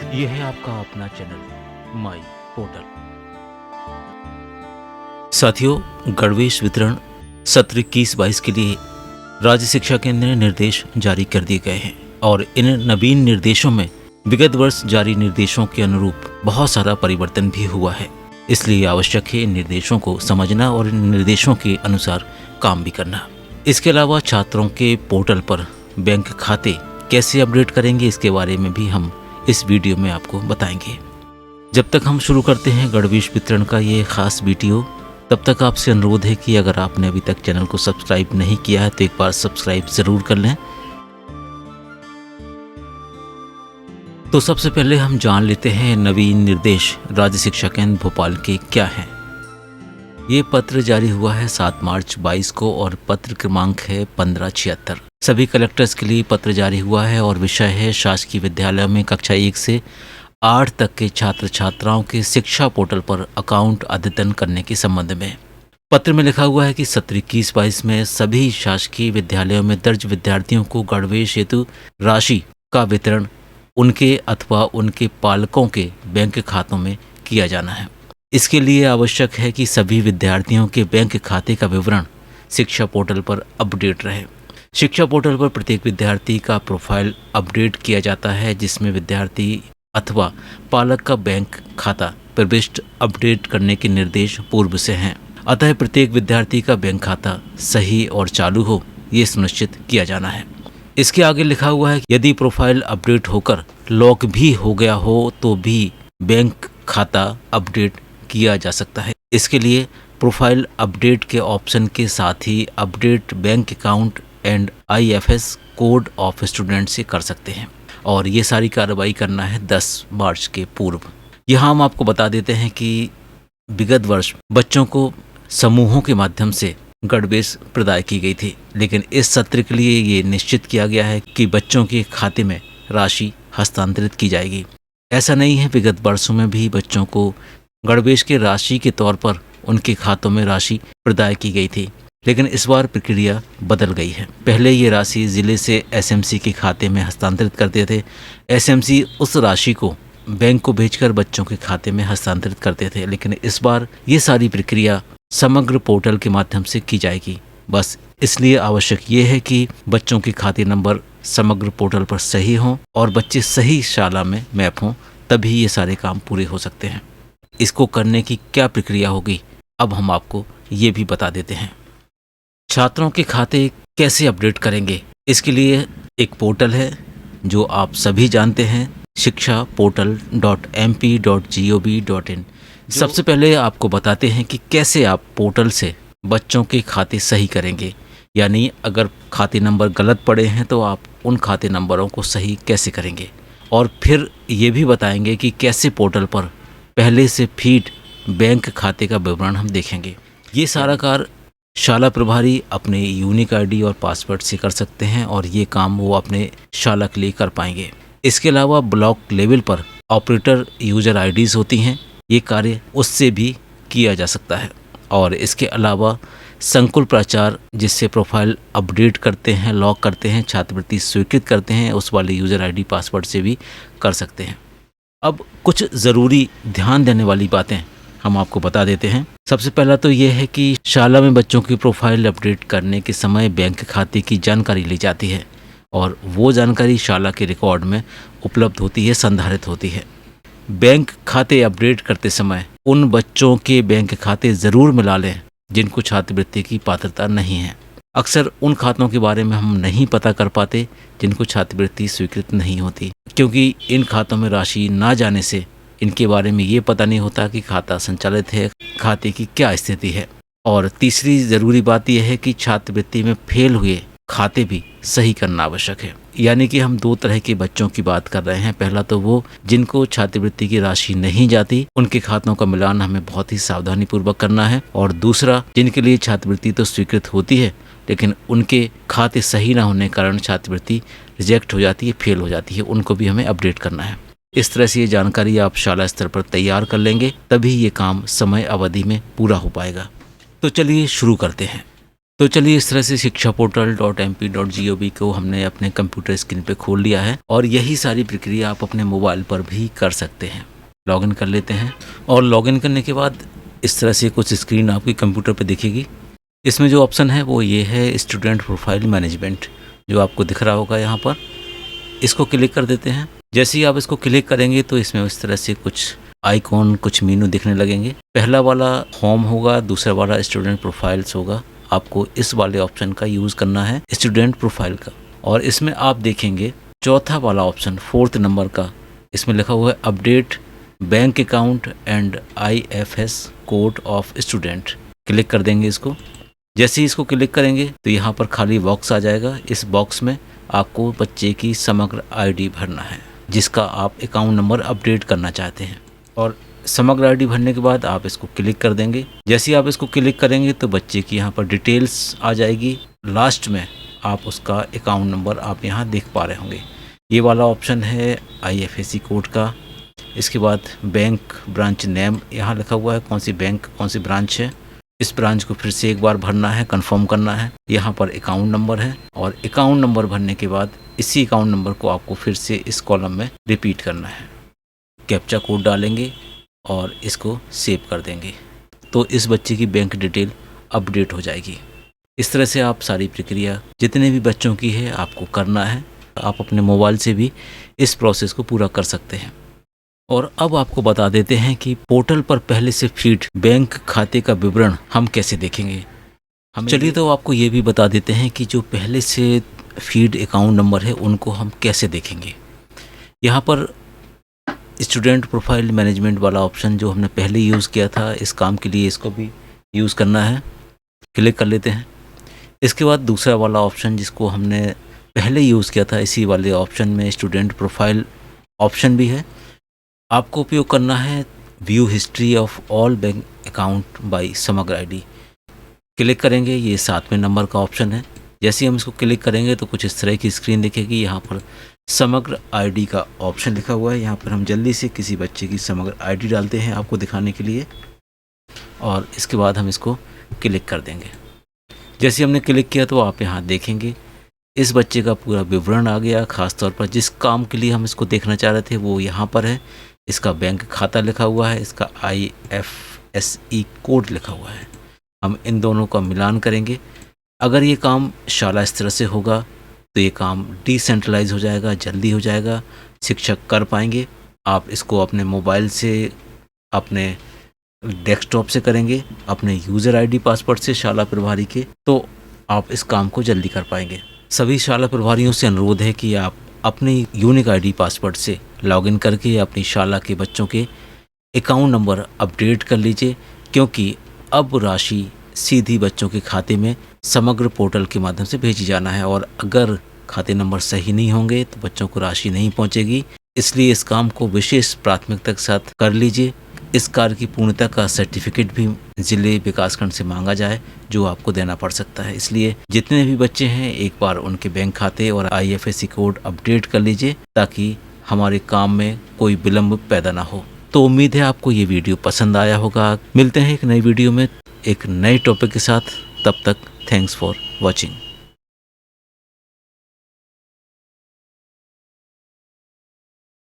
यह है आपका अपना चैनल माई पोर्टल। साथियों, गणवेश वितरण सत्र 21-22 के लिए राज्य शिक्षा केंद्र ने निर्देश जारी कर दिए गए हैं और इन नवीन निर्देशों में विगत वर्ष जारी निर्देशों के अनुरूप बहुत सारा परिवर्तन भी हुआ है। इसलिए आवश्यक है इन निर्देशों को समझना और इन निर्देशों के अनुसार काम भी करना। इसके अलावा छात्रों के पोर्टल पर बैंक खाते कैसे अपडेट करेंगे, इसके बारे में भी हम इस वीडियो में आपको बताएंगे। जब तक हम शुरू करते हैं गणवेश वितरण का ये खास वीडियो, तब तक आपसे अनुरोध है कि अगर आपने अभी तक चैनल को सब्सक्राइब नहीं किया है तो एक बार सब्सक्राइब जरूर कर लें। तो सबसे पहले हम जान लेते हैं नवीन निर्देश राज्य शिक्षा केंद्र भोपाल के क्या हैं। ये पत्र जारी हुआ है 7 मार्च 22 को और पत्र क्रमांक है 1576। सभी कलेक्टर्स के लिए पत्र जारी हुआ है और विषय है शासकीय विद्यालयों में कक्षा 1 से 8 तक के छात्र छात्राओं के शिक्षा पोर्टल पर अकाउंट अद्यतन करने के संबंध में। पत्र में लिखा हुआ है कि सत्र 21-22 में सभी शासकीय विद्यालयों में दर्ज विद्यार्थियों को गणवेश हेतु राशि का वितरण उनके अथवा उनके पालकों के बैंक खातों में किया जाना है। इसके लिए आवश्यक है कि सभी विद्यार्थियों के बैंक खाते का विवरण शिक्षा पोर्टल पर अपडेट रहे। शिक्षा पोर्टल पर प्रत्येक विद्यार्थी का प्रोफाइल अपडेट किया जाता है, जिसमें विद्यार्थी अथवा पालक का बैंक खाता प्रविष्ट अपडेट करने के निर्देश पूर्व से हैं। अतः प्रत्येक विद्यार्थी का बैंक खाता सही और चालू हो, ये सुनिश्चित किया जाना है। इसके आगे लिखा हुआ है कि यदि प्रोफाइल अपडेट होकर लॉक भी हो गया हो तो भी बैंक खाता अपडेट किया जा सकता है। इसके लिए प्रोफाइल अपडेट के ऑप्शन के साथ ही update bank account and IFS code of student से कर सकते हैं और ये सारी कार्रवाई करना है 10 मार्च के पूर्व। यहाँ हम आपको बता देते हैं कि विगत वर्ष बच्चों को समूहों के माध्यम से गणवेश प्रदान की गई थी, लेकिन इस सत्र के लिए ये निश्चित किया गया है कि बच्चों के खाते में राशि हस्तांतरित की जाएगी। ऐसा नहीं है, विगत वर्षों में भी बच्चों को गणवेश की राशि के तौर पर उनके खातों में राशि प्रदान की गई थी, लेकिन इस बार प्रक्रिया बदल गई है। पहले ये राशि जिले से SMC के खाते में हस्तांतरित करते थे। SMC उस राशि को बैंक को भेजकर बच्चों के खाते में हस्तांतरित करते थे, लेकिन इस बार ये सारी प्रक्रिया समग्र पोर्टल के माध्यम से की जाएगी। बस इसलिए आवश्यक ये है कि बच्चों के खाते नंबर समग्र पोर्टल पर सही हों और बच्चे सही शाला में मैप हों, तभी ये सारे काम पूरे हो सकते हैं। इसको करने की क्या प्रक्रिया होगी, अब हम आपको ये भी बता देते हैं। छात्रों के खाते कैसे अपडेट करेंगे, इसके लिए एक पोर्टल है जो आप सभी जानते हैं, शिक्षा portal.mp.gov.in। सबसे पहले आपको बताते हैं कि कैसे आप पोर्टल से बच्चों के खाते सही करेंगे, यानी अगर खाते नंबर गलत पड़े हैं तो आप उन खाते नंबरों को सही कैसे करेंगे, और फिर ये भी बताएंगे कि कैसे पोर्टल पर पहले से फीड बैंक खाते का विवरण हम देखेंगे। ये सारा कार्य शाला प्रभारी अपने यूनिक ID और पासवर्ड से कर सकते हैं और ये काम वो अपने शाला के लिए कर पाएंगे। इसके अलावा ब्लॉक लेवल पर ऑपरेटर यूजर IDs होती हैं, ये कार्य उससे भी किया जा सकता है। और इसके अलावा संकुल प्राचार्य जिससे प्रोफाइल अपडेट करते हैं, लॉक करते हैं, छात्रवृत्ति स्वीकृत करते हैं, उस वाले यूजर ID पासवर्ड से भी कर सकते हैं। अब कुछ ज़रूरी ध्यान देने वाली बातें हम आपको बता देते हैं। सबसे पहला तो ये है कि शाला में बच्चों की प्रोफाइल अपडेट करने के समय बैंक खाते की जानकारी ली जाती है और वो जानकारी शाला के रिकॉर्ड में उपलब्ध होती है, संधारित होती है। बैंक खाते अपडेट करते समय उन बच्चों के बैंक खाते ज़रूर मिला लें जिनको छात्रवृत्ति की पात्रता नहीं है। अक्सर उन खातों के बारे में हम नहीं पता कर पाते जिनको छात्रवृत्ति स्वीकृत नहीं होती, क्योंकि इन खातों में राशि ना जाने से इनके बारे में ये पता नहीं होता कि खाता संचालित है, खाते की क्या स्थिति है। और तीसरी ज़रूरी बात यह है कि छात्रवृत्ति में फेल हुए खाते भी सही करना आवश्यक है। यानी कि हम 2 तरह के बच्चों की बात कर रहे हैं। पहला तो वो जिनको छात्रवृत्ति की राशि नहीं जाती, उनके खातों का मिलान हमें बहुत ही सावधानी पूर्वक करना है। और दूसरा, जिनके लिए छात्रवृत्ति तो स्वीकृत होती है लेकिन उनके खाते सही ना होने के कारण छात्रवृत्ति रिजेक्ट हो जाती है, फेल हो जाती है, उनको भी हमें अपडेट करना है। इस तरह से ये जानकारी आप शाला स्तर पर तैयार कर लेंगे, तभी ये काम समय अवधि में पूरा हो पाएगा। तो चलिए शुरू करते हैं। तो चलिए, इस तरह से शिक्षा पोर्टल.mp.gov को हमने अपने कंप्यूटर स्क्रीन पे खोल लिया है और यही सारी प्रक्रिया आप अपने मोबाइल पर भी कर सकते हैं। लॉगिन कर लेते हैं और लॉगिन करने के बाद इस तरह से कुछ स्क्रीन आपकी कंप्यूटर पे दिखेगी। इसमें जो ऑप्शन है वो ये है स्टूडेंट प्रोफाइल मैनेजमेंट, जो आपको दिख रहा होगा यहाँ पर। इसको क्लिक कर देते हैं। जैसे ही आप इसको क्लिक करेंगे तो इसमें इस तरह से कुछ आइकॉन, कुछ मेनू दिखने लगेंगे। पहला वाला होम होगा, दूसरा वाला स्टूडेंट प्रोफाइल्स होगा। आपको इस वाले ऑप्शन का यूज़ करना है, स्टूडेंट प्रोफाइल का। और इसमें आप देखेंगे चौथा वाला ऑप्शन, 4th नंबर का, इसमें लिखा हुआ है update bank account and IFS code of student. Click कर देंगे इसको। जैसे ही इसको क्लिक करेंगे तो यहाँ पर खाली बॉक्स आ जाएगा। इस बॉक्स में आपको बच्चे की समग्र ID भरना है, जिसका आप अकाउंट नंबर अपडेट करना चाहते हैं। और समग्र ID भरने के बाद आप इसको क्लिक कर देंगे। जैसे ही आप इसको क्लिक करेंगे तो बच्चे की यहाँ पर डिटेल्स आ जाएगी। लास्ट में आप उसका अकाउंट नंबर आप यहाँ देख पा रहे होंगे। ये वाला ऑप्शन है IFSC कोड का। इसके बाद बैंक ब्रांच नेम यहाँ लिखा हुआ है, कौन सी बैंक, कौन सी ब्रांच है। इस ब्रांच को फिर से एक बार भरना है, कंफर्म करना है। यहाँ पर अकाउंट नंबर है और अकाउंट नंबर भरने के बाद इसी अकाउंट नंबर को आपको फिर से इस कॉलम में रिपीट करना है। कैप्चा कोड डालेंगे और इसको सेव कर देंगे तो इस बच्चे की बैंक डिटेल अपडेट हो जाएगी। इस तरह से आप सारी प्रक्रिया जितने भी बच्चों की है आपको करना है। आप अपने मोबाइल से भी इस प्रोसेस को पूरा कर सकते हैं। और अब आपको बता देते हैं कि पोर्टल पर पहले से फीड बैंक खाते का विवरण हम कैसे देखेंगे। चलिए, तो आपको ये भी बता देते हैं कि जो पहले से फीड अकाउंट नंबर है उनको हम कैसे देखेंगे। यहाँ पर स्टूडेंट प्रोफाइल मैनेजमेंट वाला ऑप्शन जो हमने पहले यूज़ किया था, इस काम के लिए इसको भी यूज़ करना है। क्लिक कर लेते हैं। इसके बाद दूसरा वाला ऑप्शन जिसको हमने पहले यूज़ किया था, इसी वाले ऑप्शन में स्टूडेंट प्रोफाइल ऑप्शन भी है। आपको उपयोग करना है view history of all bank account by समग्र ID। क्लिक करेंगे, ये 7वें नंबर का ऑप्शन है। जैसे ही हम इसको क्लिक करेंगे तो कुछ इस तरह की स्क्रीन दिखेगी। यहाँ पर समग्र ID का ऑप्शन लिखा हुआ है। यहाँ पर हम जल्दी से किसी बच्चे की समग्र ID डालते हैं आपको दिखाने के लिए और इसके बाद हम इसको क्लिक कर देंगे। जैसे हमने क्लिक किया तो आप यहाँ देखेंगे इस बच्चे का पूरा विवरण आ गया। खास तौर पर जिस काम के लिए हम इसको देखना चाह रहे थे वो यहाँ पर है। इसका बैंक खाता लिखा हुआ है, इसका IFSC कोड लिखा हुआ है। हम इन दोनों का मिलान करेंगे। अगर ये काम शाला स्तर से होगा तो ये काम डिसेंट्रलाइज हो जाएगा, जल्दी हो जाएगा, शिक्षक कर पाएंगे। आप इसको अपने मोबाइल से, अपने डेस्कटॉप से करेंगे, अपने यूज़र ID पासवर्ड से शाला प्रभारी के, तो आप इस काम को जल्दी कर पाएंगे। सभी शाला प्रभारियों से अनुरोध है कि आप अपने यूनिक ID पासवर्ड से लॉगिन करके अपनी शाला के बच्चों के अकाउंट नंबर अपडेट कर लीजिए, क्योंकि अब राशि सीधी बच्चों के खाते में समग्र पोर्टल के माध्यम से भेजी जाना है और अगर खाते नंबर सही नहीं होंगे तो बच्चों को राशि नहीं पहुंचेगी। इसलिए इस काम को विशेष प्राथमिकता के साथ कर लीजिए। इस कार्य की पूर्णता का सर्टिफिकेट भी जिले विकासखंड से मांगा जाए, जो आपको देना पड़ सकता है। इसलिए जितने भी बच्चे हैं एक बार उनके बैंक खाते और IFSC कोड अपडेट कर लीजिए ताकि हमारे काम में कोई विलम्ब पैदा ना हो। तो उम्मीद है आपको ये वीडियो पसंद आया होगा। मिलते हैं एक नई वीडियो में एक नए टॉपिक के साथ। तब तक थैंक्स फॉर वॉचिंग।